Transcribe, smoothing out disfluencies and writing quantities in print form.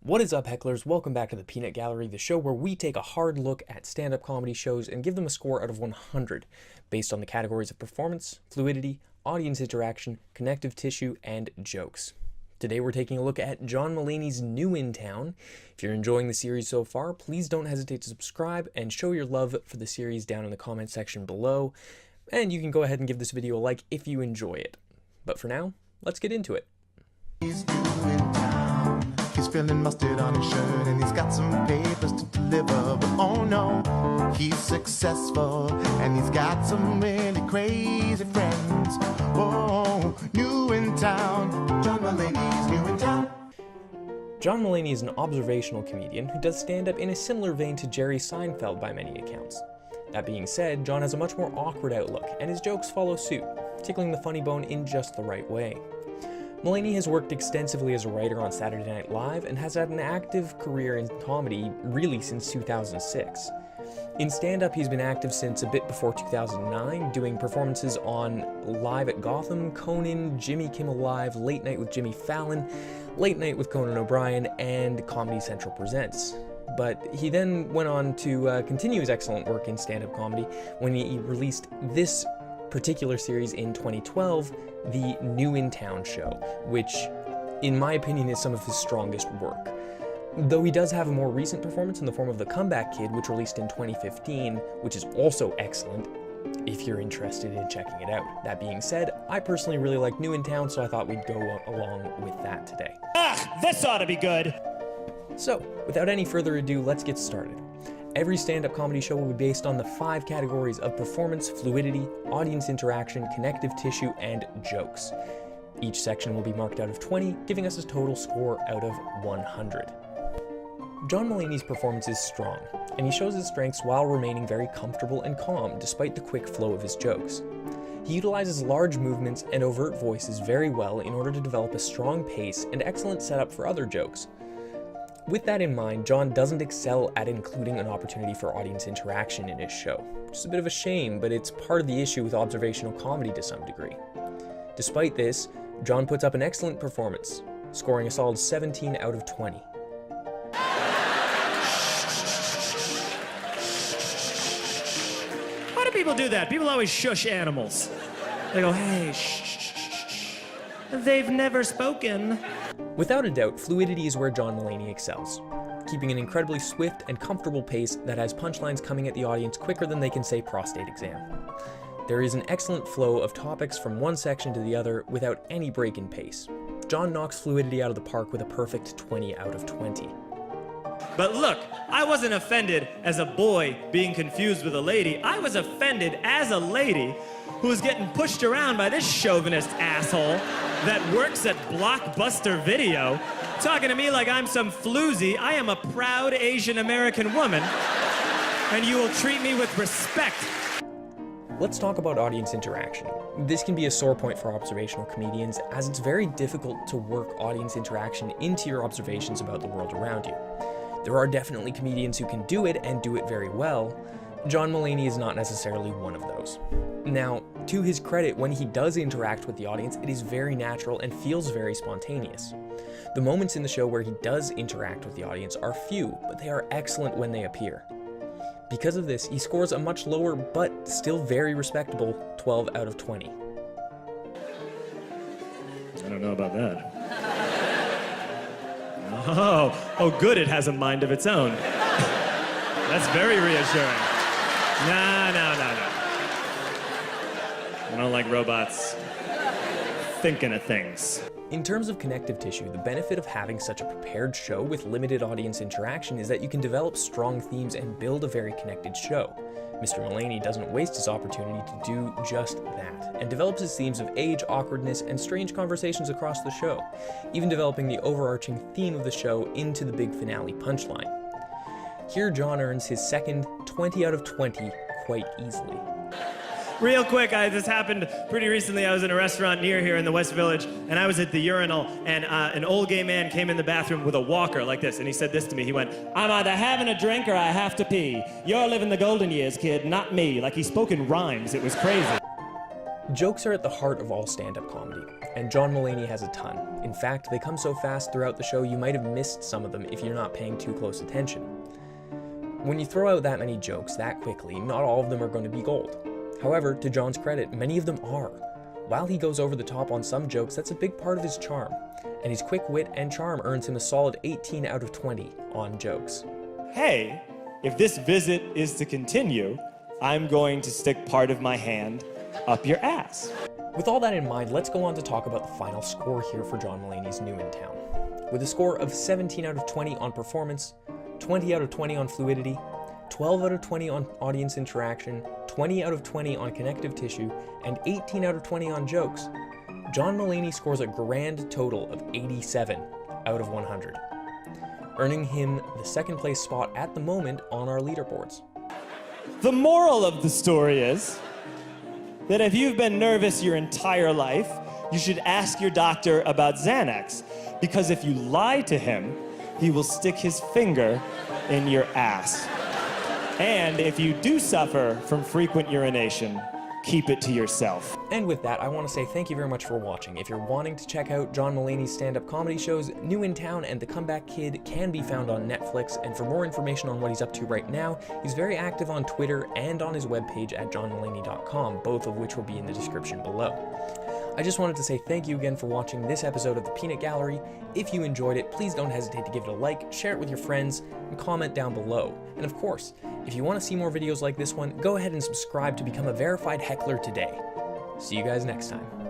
What is up, Hecklers? Welcome back to the Peanut Gallery, the show where we take a hard look at stand-up comedy shows and give them a score out of 100, based on the categories of performance, fluidity, audience interaction, connective tissue, and jokes. Today we're taking a look at John Mulaney's New in Town. If you're enjoying the series so far, please don't hesitate to subscribe and show your love for the series down in the comment section below. And you can go ahead and give this video a like if you enjoy it. But for now, let's get into it. He's new in town. He's feeling mustard on his shirt and he's got some papers to deliver. But oh no, he's successful and he's got some really crazy friends. Oh, new in town. John Mulaney's new in town. John Mulaney is an observational comedian who does stand-up in a similar vein to Jerry Seinfeld by many accounts. That being said, John has a much more awkward outlook, and his jokes follow suit, tickling the funny bone in just the right way. Mulaney has worked extensively as a writer on Saturday Night Live and has had an active career in comedy really since 2006. In stand-up, he's been active since a bit before 2009, doing performances on Live at Gotham, Conan, Jimmy Kimmel Live, Late Night with Jimmy Fallon, Late Night with Conan O'Brien, and Comedy Central Presents. But he then went on to continue his excellent work in stand-up comedy when he released this particular series in 2012, the New in Town show, which, in my opinion, is some of his strongest work. Though he does have a more recent performance in the form of The Comeback Kid, which released in 2015, which is also excellent, if you're interested in checking it out. That being said, I personally really like New in Town, so I thought we'd go along with that today. This ought to be good! So, without any further ado, let's get started. Every stand-up comedy show will be based on the 5 categories of performance, fluidity, audience interaction, connective tissue, and jokes. Each section will be marked out of 20, giving us a total score out of 100. John Mulaney's performance is strong, and he shows his strengths while remaining very comfortable and calm despite the quick flow of his jokes. He utilizes large movements and overt voices very well in order to develop a strong pace and excellent setup for other jokes. With that in mind, John doesn't excel at including an opportunity for audience interaction in his show, which is a bit of a shame, but it's part of the issue with observational comedy to some degree. Despite this, John puts up an excellent performance, scoring a solid 17 out of 20. Why do people do that? People always shush animals. They go, hey, shh, shh, shh, shh. They've never spoken. Without a doubt, fluidity is where John Mulaney excels, keeping an incredibly swift and comfortable pace that has punchlines coming at the audience quicker than they can say prostate exam. There is an excellent flow of topics from one section to the other without any break in pace. John knocks fluidity out of the park with a perfect 20 out of 20. But look, I wasn't offended as a boy being confused with a lady. I was offended as a lady who was getting pushed around by this chauvinist asshole that works at Blockbuster Video, talking to me like I'm some floozy. I am a proud Asian American woman, and you will treat me with respect. Let's talk about audience interaction. This can be a sore point for observational comedians, as it's very difficult to work audience interaction into your observations about the world around you. There are definitely comedians who can do it and do it very well. John Mulaney is not necessarily one of those. Now, to his credit, when he does interact with the audience, it is very natural and feels very spontaneous. The moments in the show where he does interact with the audience are few, but they are excellent when they appear. Because of this, he scores a much lower, but still very respectable 12 out of 20. I don't know about that. Oh, good, it has a mind of its own. That's very reassuring. No. I don't like robots thinking of things. In terms of connective tissue, the benefit of having such a prepared show with limited audience interaction is that you can develop strong themes and build a very connected show. Mr. Mulaney doesn't waste his opportunity to do just that, and develops his themes of age, awkwardness, and strange conversations across the show, even developing the overarching theme of the show into the big finale punchline. Here, John earns his second 20 out of 20 quite easily. Real quick, this happened pretty recently. I was in a restaurant near here in the West Village, and I was at the urinal, and an old gay man came in the bathroom with a walker like this, and he said this to me. He went, "I'm either having a drink or I have to pee. You're living the golden years, kid, not me." Like he spoke in rhymes. It was crazy. Jokes are at the heart of all stand-up comedy, and John Mulaney has a ton. In fact, they come so fast throughout the show you might have missed some of them if you're not paying too close attention. When you throw out that many jokes that quickly, not all of them are going to be gold. However, to John's credit, many of them are. While he goes over the top on some jokes, that's a big part of his charm, and his quick wit and charm earns him a solid 18 out of 20 on jokes. Hey, if this visit is to continue, I'm going to stick part of my hand up your ass. With all that in mind, let's go on to talk about the final score here for John Mulaney's New in Town. With a score of 17 out of 20 on performance, 20 out of 20 on fluidity, 12 out of 20 on audience interaction, 20 out of 20 on connective tissue, and 18 out of 20 on jokes, John Mulaney scores a grand total of 87 out of 100, earning him the second place spot at the moment on our leaderboards. The moral of the story is that if you've been nervous your entire life, you should ask your doctor about Xanax, because if you lie to him, he will stick his finger in your ass. And if you do suffer from frequent urination, keep it to yourself. And with that, I want to say thank you very much for watching. If you're wanting to check out John Mulaney's stand-up comedy shows, New in Town and The Comeback Kid can be found on Netflix, and for more information on what he's up to right now, he's very active on Twitter and on his webpage at johnmulaney.com, both of which will be in the description below. I just wanted to say thank you again for watching this episode of The Peanut Gallery. If you enjoyed it, please don't hesitate to give it a like, share it with your friends, and comment down below. And of course, if you want to see more videos like this one, go ahead and subscribe to become a verified heckler today. See you guys next time.